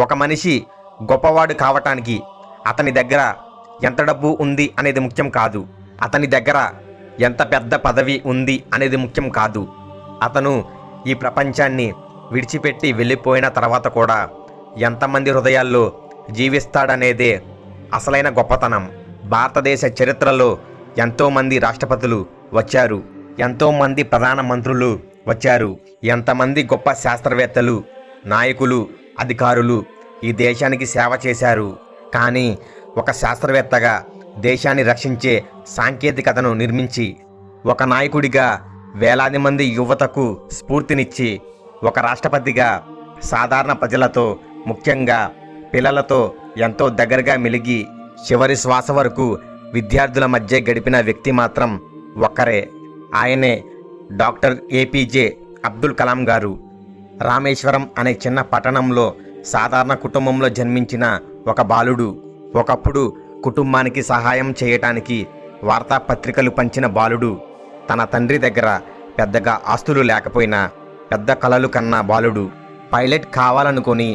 ఒక మనిషి గొప్పవాడు కావటానికి అతని దగ్గర ఎంత డబ్బు ఉంది అనేది ముఖ్యం కాదు, అతని దగ్గర ఎంత పెద్ద పదవి ఉంది అనేది ముఖ్యం కాదు. అతను ఈ ప్రపంచాన్ని విడిచిపెట్టి వెళ్ళిపోయిన తర్వాత కూడా ఎంతమంది హృదయాల్లో జీవిస్తాడనేదే అసలైన గొప్పతనం. భారతదేశ చరిత్రలో ఎంతోమంది రాష్ట్రపతులు వచ్చారు, ఎంతోమంది ప్రధానమంత్రులు వచ్చారు, ఎంతమంది గొప్ప శాస్త్రవేత్తలు, నాయకులు, అధికారులు ఈ దేశానికి సేవ చేశారు. కానీ ఒక శాస్త్రవేత్తగా దేశాన్ని రక్షించే సాంకేతికతను నిర్మించి, ఒక నాయకుడిగా వేలాది మంది యువతకు స్ఫూర్తినిచ్చి, ఒక రాష్ట్రపతిగా సాధారణ ప్రజలతో, ముఖ్యంగా పిల్లలతో ఎంతో దగ్గరగా మెలిగి చివరి శ్వాస వరకు విద్యార్థుల మధ్య గడిపిన వ్యక్తి మాత్రం ఒక్కరే. ఆయనే డాక్టర్ ఏపీజే అబ్దుల్ కలాం గారు. రామేశ్వరం అనే చిన్న పట్టణంలో సాధారణ కుటుంబంలో జన్మించిన ఒక బాలుడు. ఒకప్పుడు కుటుంబానికి సహాయం చేయటానికి వార్తాపత్రికలు పంచిన బాలుడు. తన తండ్రి దగ్గర పెద్దగా ఆస్తులు లేకపోయినా పెద్ద కలలు కన్న బాలుడు. పైలట్ కావాలనుకొని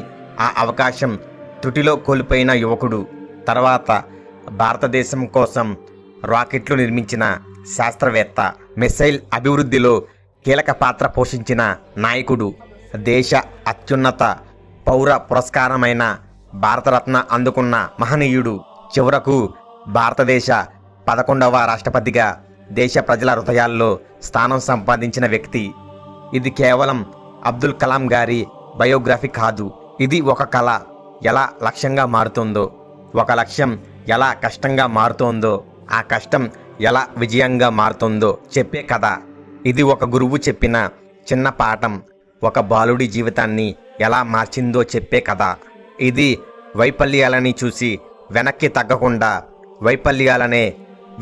ఆ అవకాశం త్రుటిలో కోల్పోయిన యువకుడు. తర్వాత భారతదేశం కోసం రాకెట్లు నిర్మించిన శాస్త్రవేత్త. మిసైల్ అభివృద్ధిలో కీలక పాత్ర పోషించిన నాయకుడు. దేశ అత్యున్నత పౌర పురస్కారమైన భారతరత్న అందుకున్న మహనీయుడు. చివరకు భారతదేశ 11వ రాష్ట్రపతిగా దేశ ప్రజల హృదయాల్లో స్థానం సంపాదించిన వ్యక్తి. ఇది కేవలం అబ్దుల్ కలాం గారి బయోగ్రఫీ కాదు, ఇది ఒక కళ ఎలా లక్ష్యంగా మారుతుందో, ఒక లక్ష్యం ఎలా కష్టంగా మారుతోందో, ఆ కష్టం ఎలా విజయంగా మారుతుందో చెప్పే కథ. ఇది ఒక గురువు చెప్పిన చిన్న పాఠం ఒక బాలుడి జీవితాన్ని ఎలా మార్చిందో చెప్పే కథ. ఇది వైఫల్యాలని చూసి వెనక్కి తగ్గకుండా వైఫల్యాలనే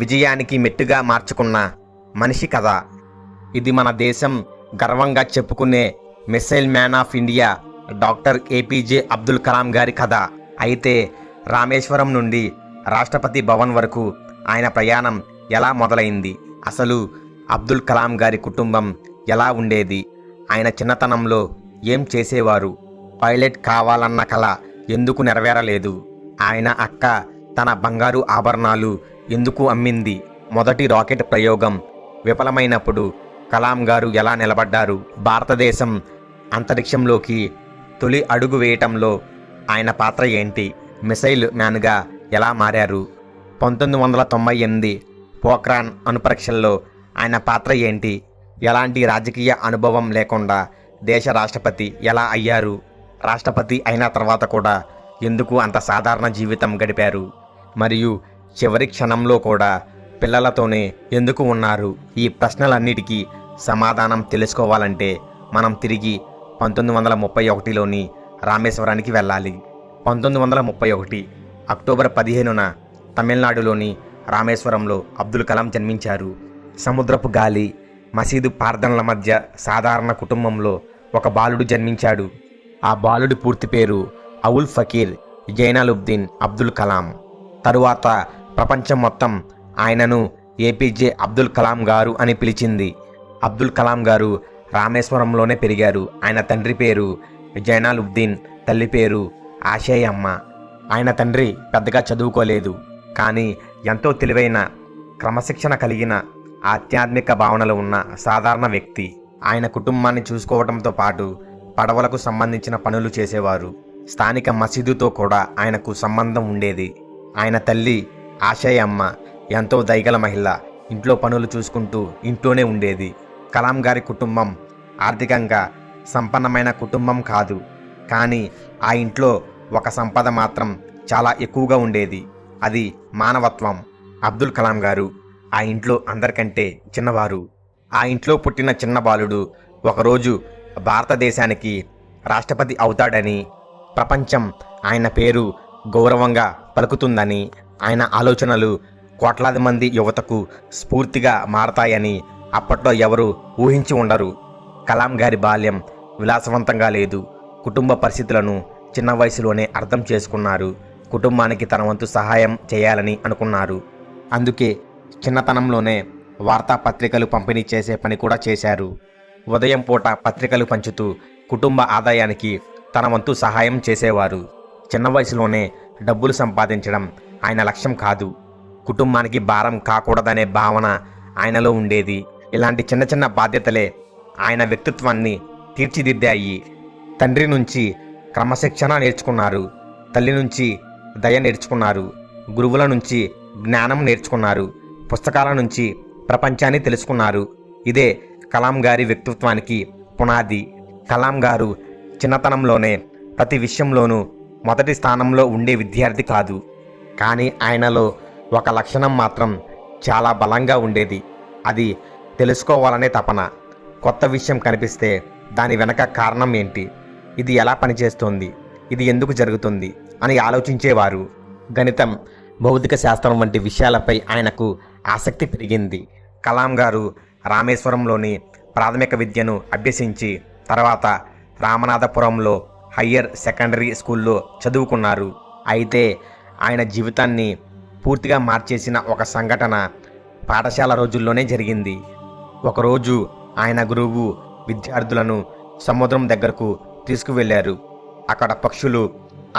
విజయానికి మెట్టుగా మార్చుకున్న మనిషి కథ. ఇది మన దేశం గర్వంగా చెప్పుకునే missile man of India doctor APJ Abdul Kalam గారి కథ. అయితే రామేశ్వరం నుండి రాష్ట్రపతి భవన్ వరకు ఆయన ప్రయాణం ఎలా మొదలైంది? అసలు అబ్దుల్ కలాం గారి కుటుంబం ఎలా ఉండేది? ఆయన చిన్నతనంలో ఏం చేసేవారు? పైలట్ కావాలన్న కల ఎందుకు నెరవేరలేదు? ఆయన అక్క తన బంగారు ఆభరణాలు ఎందుకు అమ్మింది? మొదటి రాకెట్ ప్రయోగం విఫలమైనప్పుడు కలాం గారు ఎలా నిలబడ్డారు? భారతదేశం అంతరిక్షంలోకి తొలి అడుగు వేయటంలో ఆయన పాత్ర ఏంటి? మిసైల్ మ్యాన్గా ఎలా మారారు? 1998 పోఖ్రాన్ అణుపరీక్షల్లో ఆయన పాత్ర ఏంటి? ఎలాంటి రాజకీయ అనుభవం లేకుండా దేశ రాష్ట్రపతి ఎలా అయ్యారు? రాష్ట్రపతి అయిన తర్వాత కూడా ఎందుకు అంత సాధారణ జీవితం గడిపారు? మరియు చివరి క్షణంలో కూడా పిల్లలతోనే ఎందుకు ఉన్నారు? ఈ ప్రశ్నలన్నిటికీ సమాధానం తెలుసుకోవాలంటే మనం తిరిగి 1931లోని రామేశ్వరానికి వెళ్ళాలి. 1931 అక్టోబర్ 15న తమిళనాడులోని రామేశ్వరంలో అబ్దుల్ కలాం జన్మించారు. సముద్రపు గాలి, మసీదు ప్రార్థనల మధ్య సాధారణ కుటుంబంలో ఒక బాలుడు జన్మించాడు. ఆ బాలుడి పూర్తి పేరు అవుల్ ఫకీర్ జైనాలుబ్దీన్ అబ్దుల్ కలాం. తరువాత ప్రపంచం మొత్తం ఆయనను ఏపీజే అబ్దుల్ కలాం గారు అని పిలిచింది. అబ్దుల్ కలాం గారు రామేశ్వరంలోనే పెరిగారు. ఆయన తండ్రి పేరు జైనాలుబ్దీన్, తల్లి పేరు ఆశయమ్మ. ఆయన తండ్రి పెద్దగా చదువుకోలేదు, కానీ ఎంతో తెలివైన, క్రమశిక్షణ కలిగిన, ఆధ్యాత్మిక భావనలు ఉన్న సాధారణ వ్యక్తి. ఆయన కుటుంబాన్ని చూసుకోవడంతో పాటు పడవలకు సంబంధించిన పనులు చేసేవారు. స్థానిక మసీదుతో కూడా ఆయనకు సంబంధం ఉండేది. ఆయన తల్లి ఆశయమ్మ ఎంతో దయగల మహిళ. ఇంట్లో పనులు చూసుకుంటూ ఇంట్లోనే ఉండేది. కలాం గారి కుటుంబం ఆర్థికంగా సంపన్నమైన కుటుంబం కాదు, కానీ ఆ ఇంట్లో ఒక సంపద మాత్రం చాలా ఎక్కువగా ఉండేది. అది మానవత్వం. అబ్దుల్ కలాం గారు ఆ ఇంట్లో అందరికంటే చిన్నవారు. ఆ ఇంట్లో పుట్టిన చిన్న బాలుడు ఒకరోజు భారతదేశానికి రాష్ట్రపతి అవుతాడని, ప్రపంచం ఆయన పేరు గౌరవంగా పలుకుతుందని, ఆయన ఆలోచనలు కోట్లాది మంది యువతకు స్ఫూర్తిగా మారతాయని అప్పట్లో ఎవరు ఊహించి ఉండరు. కలాం గారి బాల్యం విలాసవంతంగా లేదు. కుటుంబ పరిస్థితులను చిన్న వయసులోనే అర్థం చేసుకున్నారు. కుటుంబానికి తన వంతు సహాయం చేయాలని అనుకున్నారు. అందుకే చిన్నతనంలోనే వార్తాపత్రికలు పంపిణీ చేసే పని కూడా చేశారు. ఉదయం పూట పత్రికలు పంచుతూ కుటుంబ ఆదాయానికి తన వంతు సహాయం చేసేవారు. చిన్న వయసులోనే డబ్బులు సంపాదించడం ఆయన లక్ష్యం కాదు, కుటుంబానికి భారం కాకూడదనే భావన ఆయనలో ఉండేది. ఇలాంటి చిన్న చిన్న బాధ్యతలే ఆయన వ్యక్తిత్వాన్ని తీర్చిదిద్దాయి. తండ్రి నుంచి క్రమశిక్షణ నేర్చుకున్నారు, తల్లి నుంచి దయ నేర్చుకున్నారు, గురువుల నుంచి జ్ఞానం నేర్చుకున్నారు, పుస్తకాల నుంచి ప్రపంచాన్ని తెలుసుకున్నారు. ఇదే కలాం గారి వ్యక్తిత్వానికి పునాది. కలాం గారు చిన్నతనంలోనే ప్రతి విషయంలోనూ మొదటి స్థానంలో ఉండే విద్యార్థి కాదు, కానీ ఆయనలో ఒక లక్షణం మాత్రం చాలా బలంగా ఉండేది. అది తెలుసుకోవాలనే తపన. కొత్త విషయం కనిపిస్తే దాని వెనక కారణం ఏంటి, ఇది ఎలా పనిచేస్తోంది, ఇది ఎందుకు జరుగుతుంది అని ఆలోచించేవారు. గణితం, భౌతిక శాస్త్రం వంటి విషయాలపై ఆయనకు ఆసక్తి పెరిగింది. కలాం గారు రామేశ్వరంలోని ప్రాథమిక విద్యను అభ్యసించి తర్వాత రామనాథపురంలో హయ్యర్ సెకండరీ స్కూల్లో చదువుకున్నారు. అయితే ఆయన జీవితాన్ని పూర్తిగా మార్చేసిన ఒక సంఘటన పాఠశాల రోజుల్లోనే జరిగింది. ఒకరోజు ఆయన గురువు విద్యార్థులను సముద్రం దగ్గరకు తీసుకువెళ్లారు. అక్కడ పక్షులు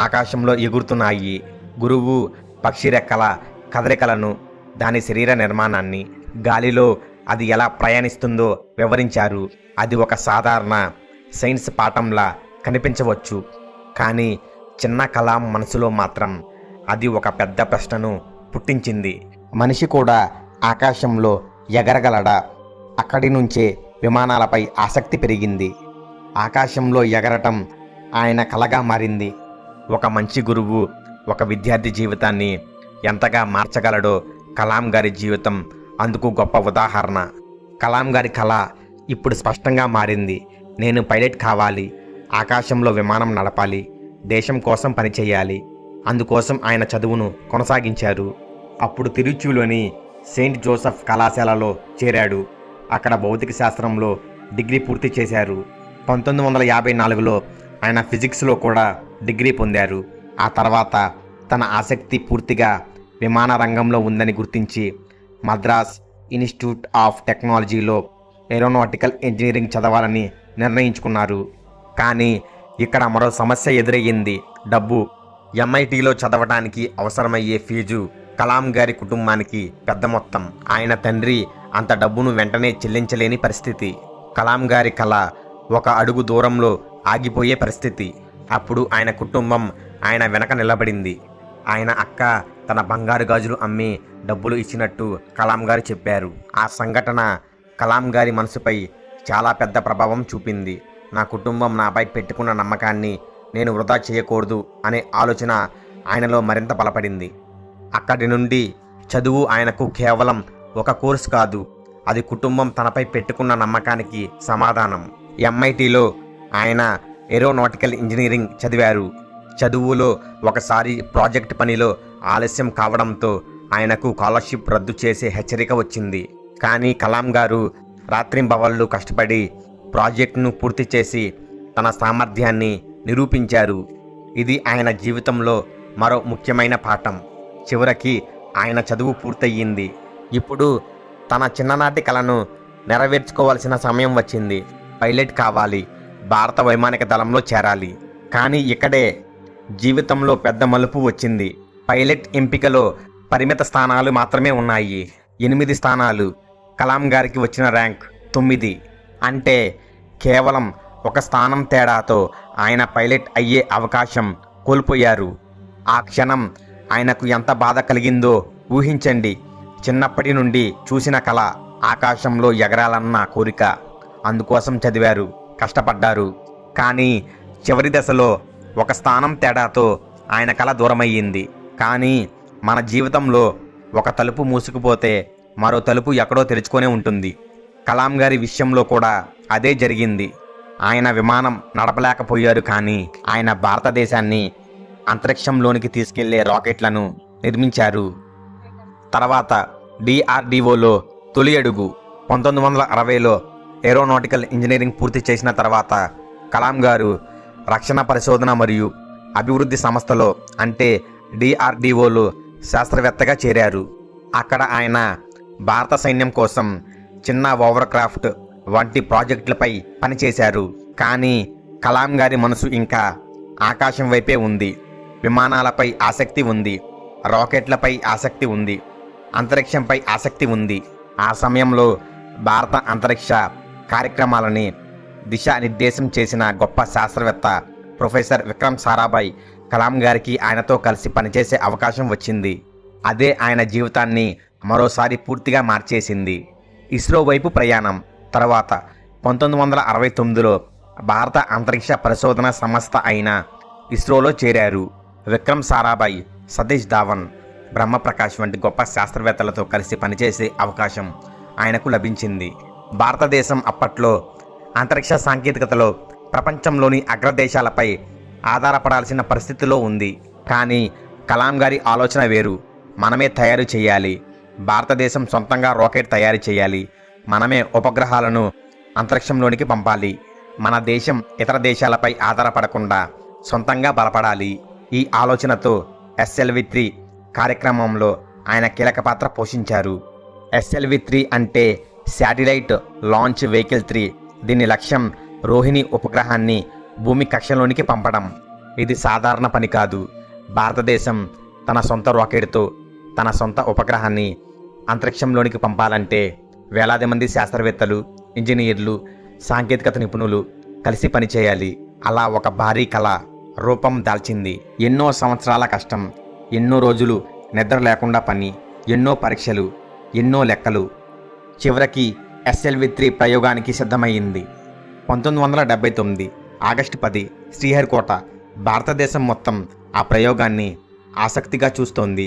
ఆకాశంలో ఎగురుతున్నాయి. గురువు పక్షి రెక్కల కదలికలను, దాని శరీర నిర్మాణాన్ని, గాలిలో అది ఎలా ప్రయాణిస్తుందో వివరించారు. అది ఒక సాధారణ సైన్స్ పాఠంలా కనిపించవచ్చు, కానీ చిన్న కలాం మనసులో మాత్రం అది ఒక పెద్ద ప్రశ్నను పుట్టించింది. మనిషి కూడా ఆకాశంలో ఎగరగలడా? అక్కడి నుంచే విమానాలపై ఆసక్తి పెరిగింది. ఆకాశంలో ఎగరటం ఆయన కలగా మారింది. ఒక మంచి గురువు ఒక విద్యార్థి జీవితాన్ని ఎంతగా మార్చగలడో కలాం గారి జీవితం అందుకు గొప్ప ఉదాహరణ. కలాం గారి కళ ఇప్పుడు స్పష్టంగా మారింది. నేను పైలట్ కావాలి, ఆకాశంలో విమానం నడపాలి, దేశం కోసం పనిచేయాలి. అందుకోసం ఆయన చదువును కొనసాగించారు. అప్పుడు తిరుచిలోని సెయింట్ జోసెఫ్ కళాశాలలో చేరాడు. అక్కడ భౌతిక శాస్త్రంలో డిగ్రీ పూర్తి చేశారు. 1954లో ఆయన ఫిజిక్స్లో కూడా డిగ్రీ పొందారు. ఆ తర్వాత తన ఆసక్తి పూర్తిగా విమాన రంగంలో ఉందని గుర్తించి మద్రాస్ ఇన్స్టిట్యూట్ ఆఫ్ టెక్నాలజీలో ఏరోనాటికల్ ఇంజనీరింగ్ చదవాలని నిర్ణయించుకున్నారు. కానీ ఇక్కడ మరో సమస్య ఎదురయ్యింది, డబ్బు. ఎంఐటీలో చదవడానికి అవసరమయ్యే ఫీజు కలాం గారి కుటుంబానికి పెద్ద మొత్తం. ఆయన తండ్రి అంత డబ్బును వెంటనే చెల్లించలేని పరిస్థితి. కలాం గారి కళ ఒక అడుగు దూరంలో ఆగిపోయే పరిస్థితి. అప్పుడు ఆయన కుటుంబం ఆయన వెనక నిలబడింది. ఆయన అక్క తన బంగారు గాజులు అమ్మి డబ్బులు ఇచ్చినట్టు కలాం గారు చెప్పారు. ఆ సంఘటన కలాం గారి మనసుపై చాలా పెద్ద ప్రభావం చూపింది. నా కుటుంబం నాపై పెట్టుకున్న నమ్మకాన్ని నేను వృధా చేయకూడదు అనే ఆలోచన ఆయనలో మరింత బలపడింది. అక్కడి నుండి చదువు ఆయనకు కేవలం ఒక కోర్సు కాదు, అది కుటుంబం తనపై పెట్టుకున్న నమ్మకానికి సమాధానం. ఎంఐటీలో ఆయన ఏరోనాటికల్ ఇంజనీరింగ్ చదివారు. చదువులో ఒకసారి ప్రాజెక్ట్ పనిలో ఆలస్యం కావడంతో ఆయనకు స్కాలర్షిప్ రద్దు చేసే హెచ్చరిక వచ్చింది. కానీ కలాం గారు రాత్రింబవళ్ళు కష్టపడి ప్రాజెక్టును పూర్తి చేసి తన సామర్థ్యాన్ని నిరూపించారు. ఇది ఆయన జీవితంలో మరో ముఖ్యమైన పాఠం. చివరికి ఆయన చదువు పూర్తయింది. ఇప్పుడు తన చిన్ననాటి కలను నెరవేర్చుకోవాల్సిన సమయం వచ్చింది. పైలట్ కావాలి, భారత వైమానిక దళంలో చేరాలి. కానీ ఇక్కడే జీవితంలో పెద్ద మలుపు వచ్చింది. పైలట్ ఎంపికలో పరిమిత స్థానాలు మాత్రమే ఉన్నాయి, 8 స్థానాలు. కలాం గారికి వచ్చిన ర్యాంక్ 9. అంటే కేవలం ఒక స్థానం తేడాతో ఆయన పైలట్ అయ్యే అవకాశం కోల్పోయారు. ఆ క్షణం ఆయనకు ఎంత బాధ కలిగిందో ఊహించండి. చిన్నప్పటి నుండి చూసిన కళ, ఆకాశంలో ఎగరాలన్న కోరిక. అందుకోసం చదివారు, కష్టపడ్డారు. కానీ చివరి దశలో ఒక స్థానం తేడాతో ఆయన కళ దూరమయ్యింది. కానీ మన జీవితంలో ఒక తలుపు మూసుకుపోతే మరో తలుపు ఎక్కడో తెరుచుకొనే ఉంటుంది. కలాం గారి విషయంలో కూడా అదే జరిగింది. ఆయన విమానం నడపలేకపోయారు, కానీ ఆయన భారతదేశాన్ని అంతరిక్షంలోనికి తీసుకెళ్లే రాకెట్లను నిర్మించారు. తర్వాత డిఆర్డిఓలో తొలి అడుగు. 1960లో ఏరోనాటికల్ ఇంజనీరింగ్ పూర్తి చేసిన తర్వాత కలాం గారు రక్షణ పరిశోధన మరియు అభివృద్ధి సంస్థలో అంటే డిఆర్డిఓలో శాస్త్రవేత్తగా చేరారు. అక్కడ ఆయన భారత సైన్యం కోసం చిన్న ఓవర్ క్రాఫ్ట్ వంటి ప్రాజెక్టులపై పనిచేశారు. కానీ కలాం గారి మనసు ఇంకా ఆకాశం వైపే ఉంది. విమానాలపై ఆసక్తి ఉంది. రాకెట్లపై ఆసక్తి ఉంది. అంతరిక్షంపై ఆసక్తి ఉంది. ఆ సమయంలో భారత అంతరిక్ష కార్యక్రమాలని దిశానిర్దేశం చేసిన గొప్ప శాస్త్రవేత్త ప్రొఫెసర్ విక్రమ్ సారాభాయ్ కలాం గారికి ఆయనతో కలిసి పనిచేసే అవకాశం వచ్చింది. అదే ఆయన జీవితాన్ని మరోసారి పూర్తిగా మార్చేసింది. ఇస్రో వైపు ప్రయాణం తర్వాత 1969లో భారత అంతరిక్ష పరిశోధన సంస్థ అయిన ఇస్రోలో చేరారు. విక్రమ్ సారాభాయ్, సతీష్ ధావన్, బ్రహ్మప్రకాష్ వంటి గొప్ప శాస్త్రవేత్తలతో కలిసి పనిచేసే అవకాశం ఆయనకు లభించింది. భారతదేశం అప్పట్లో అంతరిక్ష సాంకేతికతలో ప్రపంచంలోని అగ్రదేశాలపై ఆధారపడాల్సిన పరిస్థితిలో ఉంది. కానీ కలాం గారి ఆలోచన వేరు. మనమే తయారు చేయాలి. భారతదేశం సొంతంగా రాకెట్ తయారు చేయాలి. మనమే ఉపగ్రహాలను అంతరిక్షంలోనికి పంపాలి. మన దేశం ఇతర దేశాలపై ఆధారపడకుండా సొంతంగా బలపడాలి. ఈ ఆలోచనతో SLV-3 కార్యక్రమంలో ఆయన కీలక పాత్ర పోషించారు. SLV-3 అంటే శాటిలైట్ లాంచ్ వెహికల్ 3. దీని లక్ష్యం రోహిణి ఉపగ్రహాన్ని భూమి కక్షలోనికి పంపడం. ఇది సాధారణ పని కాదు. భారతదేశం తన సొంత రాకెట్తో తన సొంత ఉపగ్రహాన్ని అంతరిక్షంలోనికి పంపాలంటే వేలాది మంది శాస్త్రవేత్తలు, ఇంజనీర్లు, సాంకేతికత నిపుణులు కలిసి పనిచేయాలి. అలా ఒక భారీ కళ రూపం దాల్చింది. ఎన్నో సంవత్సరాల కష్టం, ఎన్నో రోజులు నిద్ర లేకుండా పని, ఎన్నో పరీక్షలు, ఎన్నో లెక్కలు. చివరికి SLV-3 ప్రయోగానికి సిద్ధమయ్యింది. 1979 ఆగస్టు 10 శ్రీహరికోట. భారతదేశం మొత్తం ఆ ప్రయోగాన్ని ఆసక్తిగా చూస్తోంది.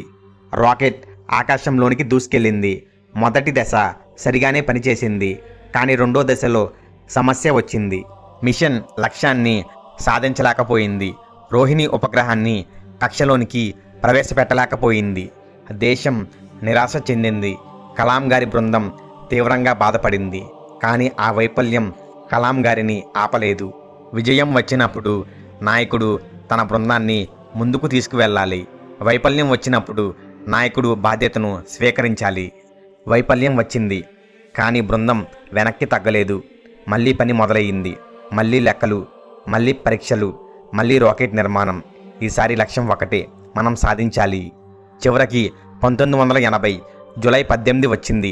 రాకెట్ ఆకాశంలోనికి దూసుకెళ్ళింది. మొదటి దశ సరిగానే పనిచేసింది. కానీ రెండో దశలో సమస్య వచ్చింది. మిషన్ లక్ష్యాన్ని సాధించలేకపోయింది. రోహిణి ఉపగ్రహాన్ని కక్షలోనికి ప్రవేశపెట్టలేకపోయింది. దేశం నిరాశ చెందింది. కలాం గారి బృందం తీవ్రంగా బాధపడింది. కానీ ఆ వైఫల్యం కలాం గారిని ఆపలేదు. విజయం వచ్చినప్పుడు నాయకుడు తన బృందాన్ని ముందుకు తీసుకువెళ్ళాలి. వైఫల్యం వచ్చినప్పుడు నాయకుడు బాధ్యతను స్వీకరించాలి. వైఫల్యం వచ్చింది, కానీ బృందం వెనక్కి తగ్గలేదు. మళ్ళీ పని మొదలయ్యింది. మళ్ళీ లెక్కలు, మళ్ళీ పరీక్షలు, మళ్ళీ రాకెట్ నిర్మాణం. ఈసారి లక్ష్యం ఒకటే, మనం సాధించాలి. చివరికి 1980 జూలై 18 వచ్చింది.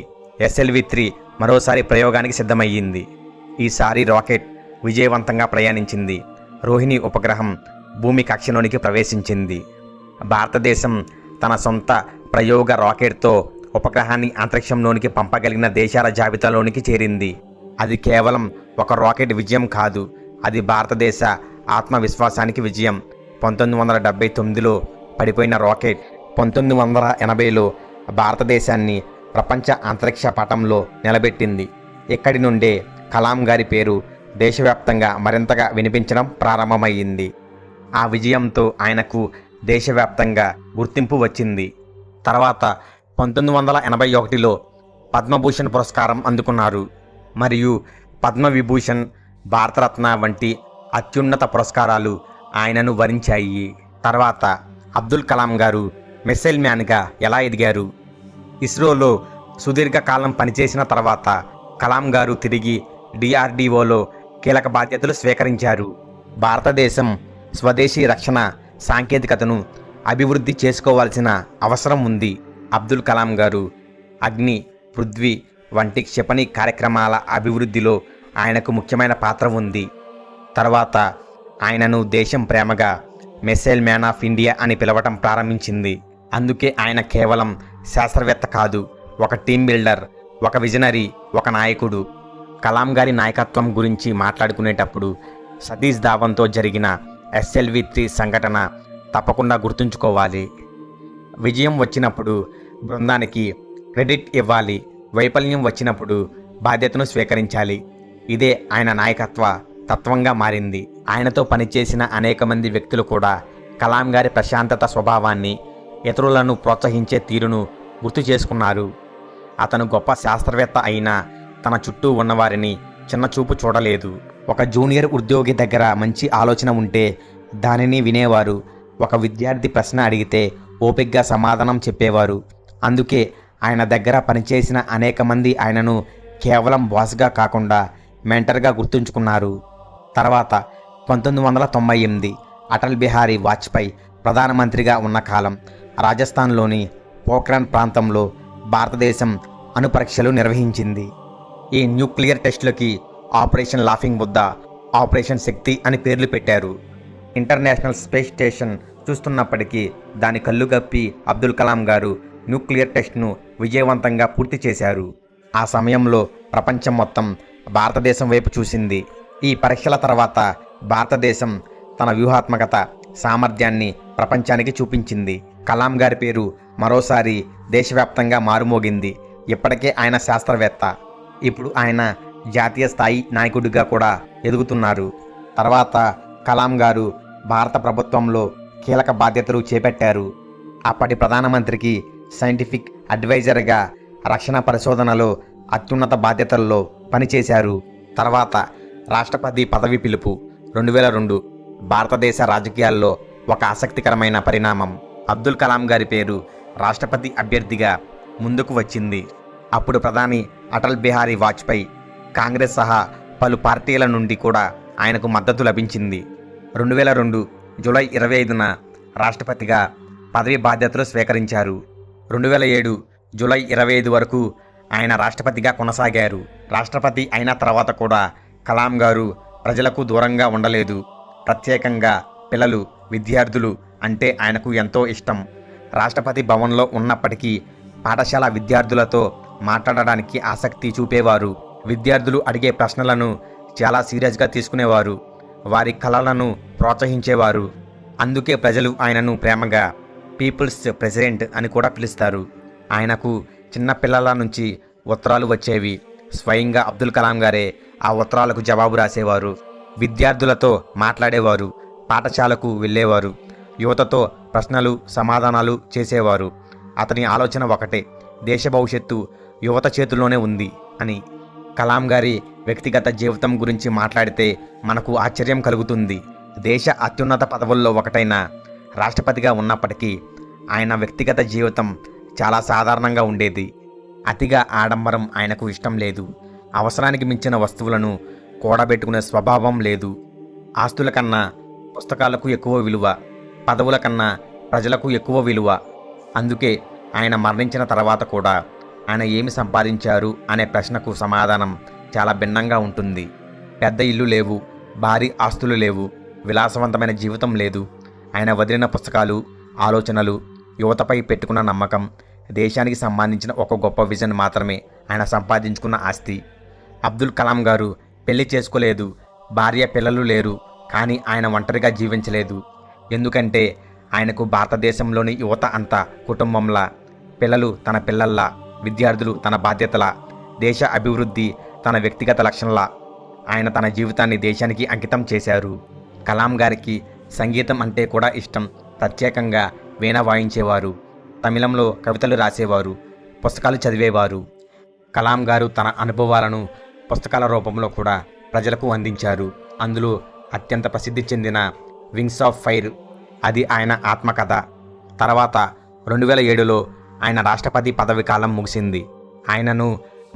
SLV-3 మరోసారి ప్రయోగానికి సిద్ధమయ్యింది. ఈసారి రాకెట్ విజయవంతంగా ప్రయాణించింది. రోహిణి ఉపగ్రహం భూమి కక్షలోనికి ప్రవేశించింది. భారతదేశం తన సొంత ప్రయోగ రాకెట్తో ఉపగ్రహాన్ని అంతరిక్షంలోనికి పంపగలిగిన దేశాల జాబితాలోనికి చేరింది. అది కేవలం ఒక రాకెట్ విజయం కాదు, అది భారతదేశ ఆత్మవిశ్వాసానికి విజయం. 1979లో పడిపోయిన రాకెట్ 1980లో భారతదేశాన్ని ప్రపంచ అంతరిక్ష పటంలో నిలబెట్టింది. ఇక్కడి నుండే కలాం గారి పేరు దేశవ్యాప్తంగా మరింతగా వినిపించడం ప్రారంభమయ్యింది. ఆ విజయంతో ఆయనకు దేశవ్యాప్తంగా గుర్తింపు వచ్చింది. తర్వాత 1981లో పద్మభూషణ్ పురస్కారం అందుకున్నారు. మరియు పద్మవిభూషణ్, భారతరత్న వంటి అత్యున్నత పురస్కారాలు ఆయనను వరించాయి. తర్వాత అబ్దుల్ కలాం గారు మిస్సైల్ మ్యాన్గా ఎలా ఎదిగారు? ఇస్రోలో సుదీర్ఘకాలం పనిచేసిన తర్వాత కలాం గారు తిరిగి DRDOలో కీలక బాధ్యతలు స్వీకరించారు. భారతదేశం స్వదేశీ రక్షణ సాంకేతికతను అభివృద్ధి చేసుకోవాల్సిన అవసరం ఉంది. అబ్దుల్ కలాం గారు అగ్ని, పృథ్వీ వంటి క్షిపణి కార్యక్రమాల అభివృద్ధిలో ఆయనకు ముఖ్యమైన పాత్ర ఉంది. తర్వాత ఆయనను దేశం ప్రేమగా మిస్సైల్ మ్యాన్ ఆఫ్ ఇండియా అని పిలవటం ప్రారంభించింది. అందుకే ఆయన కేవలం శాస్త్రవేత్త కాదు, ఒక టీం బిల్డర్, ఒక విజనరీ, ఒక నాయకుడు. కలాం గారి నాయకత్వం గురించి మాట్లాడుకునేటప్పుడు సతీష్ ధావన్తో జరిగిన SLV-3 సంఘటన తప్పకుండా గుర్తుంచుకోవాలి. విజయం వచ్చినప్పుడు బృందానికి క్రెడిట్ ఇవ్వాలి, వైఫల్యం వచ్చినప్పుడు బాధ్యతను స్వీకరించాలి. ఇదే ఆయన నాయకత్వ తత్వంగా మారింది. ఆయనతో పనిచేసిన అనేక మంది వ్యక్తులు కూడా కలాం గారి ప్రశాంతత స్వభావాన్ని, ఇతరులను ప్రోత్సహించే తీరును గుర్తు చేసుకున్నారు. అతను గొప్ప శాస్త్రవేత్త అయినా తన చుట్టూ ఉన్నవారిని చిన్నచూపు చూడలేదు. ఒక జూనియర్ ఉద్యోగి దగ్గర మంచి ఆలోచన ఉంటే దానిని వినేవారు. ఒక విద్యార్థి ప్రశ్న అడిగితే ఓపికగా సమాధానం చెప్పేవారు. అందుకే ఆయన దగ్గర పనిచేసిన అనేక మంది ఆయనను కేవలం బాస్గా కాకుండా మెంటర్గా గుర్తుంచుకున్నారు. తర్వాత 1998 అటల్ బిహారీ వాజ్పేయి ప్రధానమంత్రిగా ఉన్న కాలం. రాజస్థాన్లోని పోఖ్రాన్ ప్రాంతంలో భారతదేశం అణుపరీక్షలు నిర్వహించింది. ఈ న్యూక్లియర్ టెస్టులకి operation laughing Buddha, operation Shakti అని పేర్లు పెట్టారు. ఇంటర్నేషనల్ స్పేస్ స్టేషన్ చూస్తున్నప్పటికీ దాని కళ్ళు గప్పి అబ్దుల్ కలాం గారు న్యూక్లియర్ టెస్ట్ను విజయవంతంగా పూర్తి చేశారు. ఆ సమయంలో ప్రపంచం మొత్తం భారతదేశం వైపు చూసింది. ఈ పరీక్షల తర్వాత భారతదేశం తన వ్యూహాత్మకత సామర్థ్యాన్ని ప్రపంచానికి చూపించింది. కలాం గారి పేరు మరోసారి దేశవ్యాప్తంగా మారుమోగింది. ఇప్పటికే ఆయన శాస్త్రవేత్త, ఇప్పుడు ఆయన జాతీయ స్థాయి నాయకుడిగా కూడా ఎదుగుతున్నారు. తర్వాత కలాం గారు భారత ప్రభుత్వంలో కీలక బాధ్యతలు చేపట్టారు. అప్పటి ప్రధానమంత్రికి సైంటిఫిక్ అడ్వైజర్గా రక్షణ పరిశోధనలో అత్యున్నత బాధ్యతల్లో పనిచేశారు. తర్వాత రాష్ట్రపతి పదవి పిలుపు 2002 భారతదేశ రాజకీయాల్లో ఒక ఆసక్తికరమైన పరిణామం. అబ్దుల్ కలాం గారి పేరు రాష్ట్రపతి అభ్యర్థిగా ముందుకు వచ్చింది. అప్పుడు ప్రధాని అటల్ బిహారీ వాజ్పేయి, కాంగ్రెస్ సహా పలు పార్టీల నుండి కూడా ఆయనకు మద్దతు లభించింది. 2002 జూలై 25న రాష్ట్రపతిగా పదవి బాధ్యతలు స్వీకరించారు. 2007 జూలై 25 వరకు ఆయన రాష్ట్రపతిగా కొనసాగారు. రాష్ట్రపతి అయిన తర్వాత కూడా కలాం గారు ప్రజలకు దూరంగా ఉండలేదు. ప్రత్యేకంగా పిల్లలు, విద్యార్థులు అంటే ఆయనకు ఎంతో ఇష్టం. రాష్ట్రపతి భవన్లో ఉన్నప్పటికీ పాఠశాల విద్యార్థులతో మాట్లాడడానికి ఆసక్తి చూపేవారు. విద్యార్థులు అడిగే ప్రశ్నలను చాలా సీరియస్గా తీసుకునేవారు. వారి కలలను ప్రోత్సహించేవారు. అందుకే ప్రజలు ఆయనను ప్రేమగా పీపుల్స్ ప్రెసిడెంట్ అని కూడా పిలుస్తారు. ఆయనకు చిన్న పిల్లల నుంచి ఉత్తరాలు వచ్చేవి. స్వయంగా అబ్దుల్ కలాం గారే ఆ ఉత్తరాలకు జవాబు రాసేవారు. విద్యార్థులతో మాట్లాడేవారు. పాఠశాలకు వెళ్ళేవారు. యువతతో ప్రశ్నలు సమాధానాలు చేసేవారు. అతని ఆలోచన ఒకటే, దేశ భవిష్యత్తు యువత చేతుల్లోనే ఉంది అని. కలాం గారి వ్యక్తిగత జీవితం గురించి మాట్లాడితే మనకు ఆశ్చర్యం కలుగుతుంది. దేశ అత్యున్నత పదవుల్లో ఒకటైన రాష్ట్రపతిగా ఉన్నప్పటికీ ఆయన వ్యక్తిగత జీవితం చాలా సాధారణంగా ఉండేది. అతిగా ఆడంబరం ఆయనకు ఇష్టం లేదు. అవసరానికి మించిన వస్తువులను కూడబెట్టుకునే స్వభావం లేదు. ఆస్తుల కన్నా పుస్తకాలకు ఎక్కువ విలువ, పదవుల కన్నా ప్రజలకు ఎక్కువ విలువ. అందుకే ఆయన మరణించిన తర్వాత కూడా ఆయన ఏమి సంపాదించారు అనే ప్రశ్నకు సమాధానం చాలా భిన్నంగా ఉంటుంది. పెద్ద ఇల్లు లేవు, భారీ ఆస్తులు లేవు, విలాసవంతమైన జీవితం లేదు. ఆయన వదిలిన పుస్తకాలు, ఆలోచనలు, యువతపై పెట్టుకున్న నమ్మకం, దేశానికి సంబంధించిన ఒక గొప్ప విజన్ మాత్రమే ఆయన సంపాదించుకున్న ఆస్తి. అబ్దుల్ కలాం గారు పెళ్లి చేసుకోలేదు, భార్య పిల్లలు లేరు. కానీ ఆయన ఒంటరిగా జీవించలేదు. ఎందుకంటే ఆయనకు భారతదేశంలోని యువత అంతా కుటుంబంలా, పిల్లలు తన పిల్లల్లా, విద్యార్థులు తన బాధ్యతలా, దేశ అభివృద్ధి తన వ్యక్తిగత లక్ష్యంలా ఆయన తన జీవితాన్ని దేశానికి అంకితం చేశారు. కలాం గారికి సంగీతం అంటే కూడా ఇష్టం. ప్రత్యేకంగా వీణ వాయించేవారు. తమిళంలో కవితలు రాసేవారు. పుస్తకాలు చదివేవారు. కలాం గారు తన అనుభవాలను పుస్తకాల రూపంలో కూడా ప్రజలకు అందించారు. అందులో అత్యంత ప్రసిద్ధి చెందిన వింగ్స్ ఆఫ్ ఫైర్, అది ఆయన ఆత్మకథ. తర్వాత 2007లో ఆయన రాష్ట్రపతి పదవి కాలం ముగిసింది. ఆయనను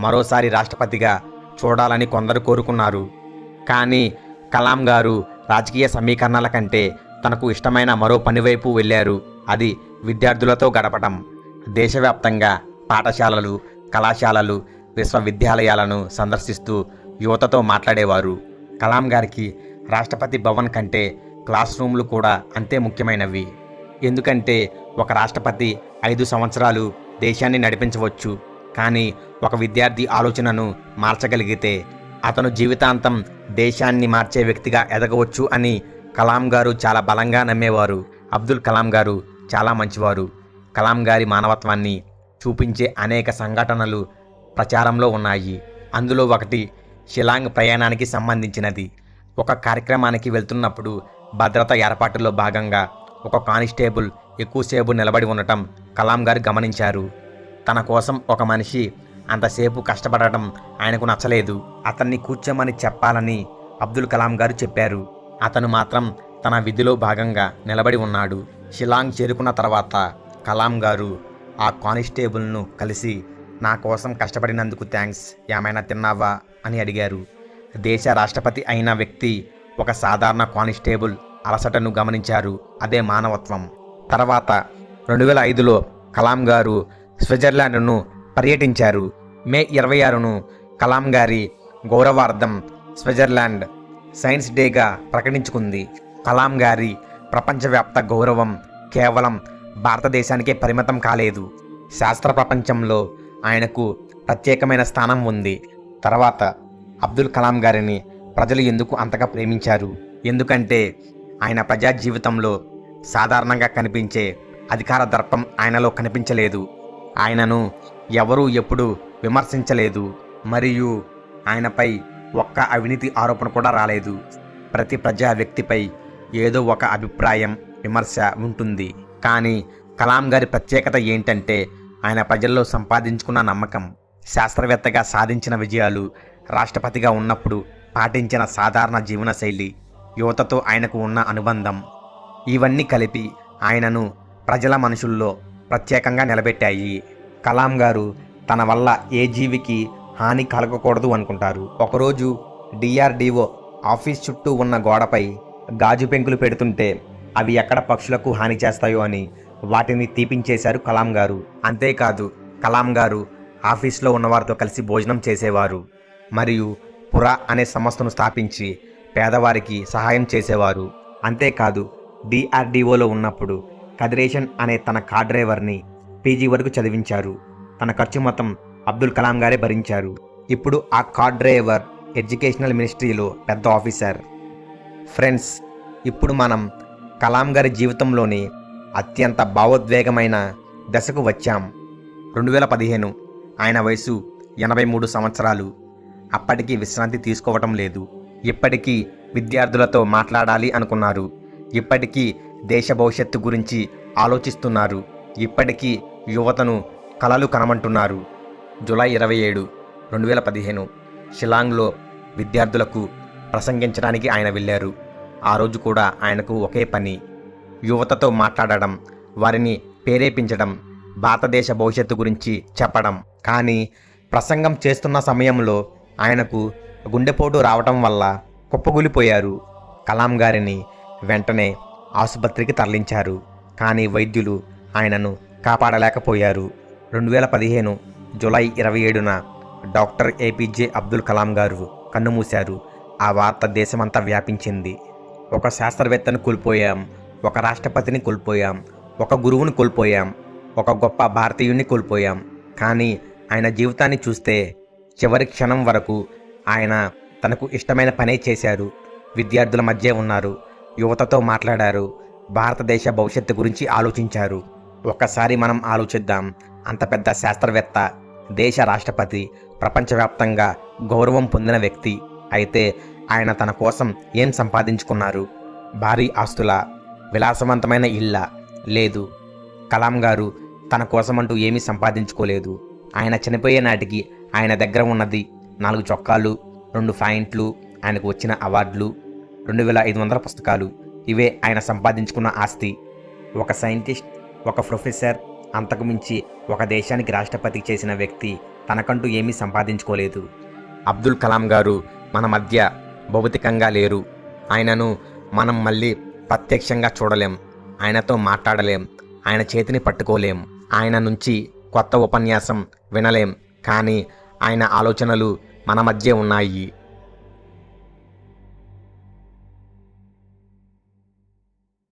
మరోసారి రాష్ట్రపతిగా చూడాలని కొందరు కోరుకున్నారు. కానీ కలాం గారు రాజకీయ సమీకరణల కంటే తనకు ఇష్టమైన మరో పనివైపు వెళ్ళారు. అది విద్యార్థులతో గడపడం. దేశవ్యాప్తంగా పాఠశాలలు, కళాశాలలు, విశ్వవిద్యాలయాలను సందర్శిస్తూ యువతతో మాట్లాడేవారు. కలాం గారికి రాష్ట్రపతి భవన్ కంటే క్లాస్ రూమ్లు కూడా అంతే ముఖ్యమైనవి. ఎందుకంటే ఒక రాష్ట్రపతి 5 సంవత్సరాలు దేశాన్ని నడిపించవచ్చు. కానీ ఒక విద్యార్థి ఆలోచనను మార్చగలిగితే అతను జీవితాంతం దేశాన్ని మార్చే వ్యక్తిగా ఎదగవచ్చు అని కలాం గారు చాలా బలంగా నమ్మేవారు. అబ్దుల్ కలాం గారు చాలా మంచివారు. కలాం గారి మానవత్వాన్ని చూపించే అనేక సంఘటనలు ప్రచారంలో ఉన్నాయి. అందులో ఒకటి షిలాంగ్ ప్రయాణానికి సంబంధించినది. ఒక కార్యక్రమానికి వెళ్తున్నప్పుడు భద్రత ఏర్పాటులో భాగంగా ఒక కానిస్టేబుల్ ఎక్కువసేపు నిలబడి ఉండటం కలాం గారు గమనించారు. తన కోసం ఒక మనిషి అంతసేపు కష్టపడటం ఆయనకు నచ్చలేదు. అతన్ని కూర్చోమని చెప్పాలని అబ్దుల్ కలాం గారు చెప్పారు. అతను మాత్రం తన విధిలో భాగంగా నిలబడి ఉన్నాడు. షిలాంగ్ చేరుకున్న తర్వాత కలాం గారు ఆ కానిస్టేబుల్ను కలిసి, నా కోసం కష్టపడినందుకు థ్యాంక్స్, ఏమైనా తిన్నావా అని అడిగారు. దేశ రాష్ట్రపతి అయిన వ్యక్తి ఒక సాధారణ కానిస్టేబుల్ అలసటను గమనించారు. అదే మానవత్వం. తర్వాత 2005లో కలాం గారు స్విట్జర్లాండ్ను పర్యటించారు. మే 26ను కలాం గారి గౌరవార్థం స్విట్జర్లాండ్ సైన్స్ డేగా ప్రకటించుకుంది. కలాం గారి ప్రపంచవ్యాప్త గౌరవం కేవలం భారతదేశానికే పరిమితం కాలేదు. శాస్త్ర ప్రపంచంలో ఆయనకు ప్రత్యేకమైన స్థానం ఉంది. తర్వాత అబ్దుల్ కలాం గారిని ప్రజలు ఎందుకు అంతగా ప్రేమించారు? ఎందుకంటే ఆయన ప్రజా జీవితంలో సాధారణంగా కనిపించే అధికార దర్పం ఆయనలో కనిపించలేదు. ఆయనను ఎవరూ ఎప్పుడూ విమర్శించలేదు. మరియు ఆయనపై ఒక్క అవినీతి ఆరోపణ కూడా రాలేదు. ప్రతి ప్రజా వ్యక్తిపై ఏదో ఒక అభిప్రాయం, విమర్శ ఉంటుంది. కానీ కలాం గారి ప్రత్యేకత ఏంటంటే ఆయన ప్రజల్లో సంపాదించుకున్న నమ్మకం, శాస్త్రవేత్తగా సాధించిన విజయాలు, రాష్ట్రపతిగా ఉన్నప్పుడు పాటించిన సాధారణ జీవనశైలి, యువతతో ఆయనకు ఉన్న అనుబంధం, ఇవన్నీ కలిపి ఆయనను ప్రజల మనసుల్లో ప్రత్యేకంగా నిలబెట్టాయి. కలాం గారు తన వల్ల ఏ జీవికి హాని కలగకూడదు అనుకుంటారు. ఒకరోజు DRDO ఆఫీస్ చుట్టూ ఉన్న గోడపై గాజు పెంకులు పెడుతుంటే అవి ఎక్కడ పక్షులకు హాని చేస్తాయో అని వాటిని తీపించేశారు కలాం గారు. అంతేకాదు, కలాం గారు ఆఫీస్లో ఉన్నవారితో కలిసి భోజనం చేసేవారు మరియు పురా అనే సంస్థను స్థాపించి పేదవారికి సహాయం చేసేవారు. అంతేకాదు, DRDOలో ఉన్నప్పుడు కదిరేషన్ అనే తన కార్ డ్రైవర్ని PG వరకు చదివించారు. తన ఖర్చు మొత్తం అబ్దుల్ కలాం గారే భరించారు. ఇప్పుడు ఆ కార్ డ్రైవర్ ఎడ్యుకేషనల్ మినిస్ట్రీలో పెద్ద ఆఫీసర్. ఫ్రెండ్స్, ఇప్పుడు మనం కలాం గారి జీవితంలోని అత్యంత భావోద్వేగమైన దశకు వచ్చాం. 2015 ఆయన వయసు 83 సంవత్సరాలు. అప్పటికి విశ్రాంతి తీసుకోవటం లేదు. ఇప్పటికీ విద్యార్థులతో మాట్లాడాలి అనుకున్నారు. ఇప్పటికీ దేశ భవిష్యత్తు గురించి ఆలోచిస్తున్నారు. ఇప్పటికీ యువతను కలలు కనమంటున్నారు. జూలై 27, 2015 షిలాంగ్లో విద్యార్థులకు ప్రసంగించడానికి ఆయన వెళ్ళారు. ఆ రోజు కూడా ఆయనకు ఒకే పని, యువతతో మాట్లాడడం, వారిని ప్రేరేపించడం, భారతదేశ భవిష్యత్తు గురించి చెప్పడం. కానీ ప్రసంగం చేస్తున్న సమయంలో ఆయనకు గుండెపోటు రావటం వల్ల కుప్పగూలిపోయారు. కలాం గారిని వెంటనే ఆసుపత్రికి తరలించారు. కానీ వైద్యులు ఆయనను కాపాడలేకపోయారు. 2015 జూలై 27న డాక్టర్ APJ అబ్దుల్ కలాం గారు కన్నుమూశారు. ఆ వార్త దేశమంతా వ్యాపించింది. ఒక శాస్త్రవేత్తను కోల్పోయాం, ఒక రాష్ట్రపతిని కోల్పోయాం, ఒక గురువుని కోల్పోయాం, ఒక గొప్ప భారతీయుని కోల్పోయాం. కానీ ఆయన జీవితాన్ని చూస్తే చివరి క్షణం వరకు ఆయన తనకు ఇష్టమైన పనే చేశారు. విద్యార్థుల మధ్య ఉన్నారు, యువతతో మాట్లాడారు, భారతదేశ భవిష్యత్తు గురించి ఆలోచించారు. ఒక్కసారి మనం ఆలోచిద్దాం. అంత పెద్ద శాస్త్రవేత్త, దేశ రాష్ట్రపతి, ప్రపంచవ్యాప్తంగా గౌరవం పొందిన వ్యక్తి. అయితే ఆయన తన కోసం ఏం సంపాదించుకున్నారు? భారీ ఆస్తుల, విలాసవంతమైన ఇళ్ళ? లేదు. కలాం గారు తన కోసమంటూ ఏమీ సంపాదించుకోలేదు. ఆయన చనిపోయే నాటికి ఆయన దగ్గర ఉన్నది 4 చొక్కాలు, 2 పాయింట్లు, ఆయనకు వచ్చిన అవార్డులు, 2500 పుస్తకాలు. ఇవే ఆయన సంపాదించుకున్న ఆస్తి. ఒక సైంటిస్ట్, ఒక ప్రొఫెసర్, అంతకుమించి ఒక దేశానికి రాష్ట్రపతి చేసిన వ్యక్తి తనకంటూ ఏమీ సంపాదించుకోలేదు. అబ్దుల్ కలాం గారు మన మధ్య భౌతికంగా లేరు. ఆయనను మనం మళ్ళీ ప్రత్యక్షంగా చూడలేం, ఆయనతో మాట్లాడలేం, ఆయన చేతిని పట్టుకోలేం, ఆయన నుంచి కొత్త ఉపన్యాసం వినలేం. కానీ ఆయన ఆలోచనలు మన మధ్య ఉన్నాయి.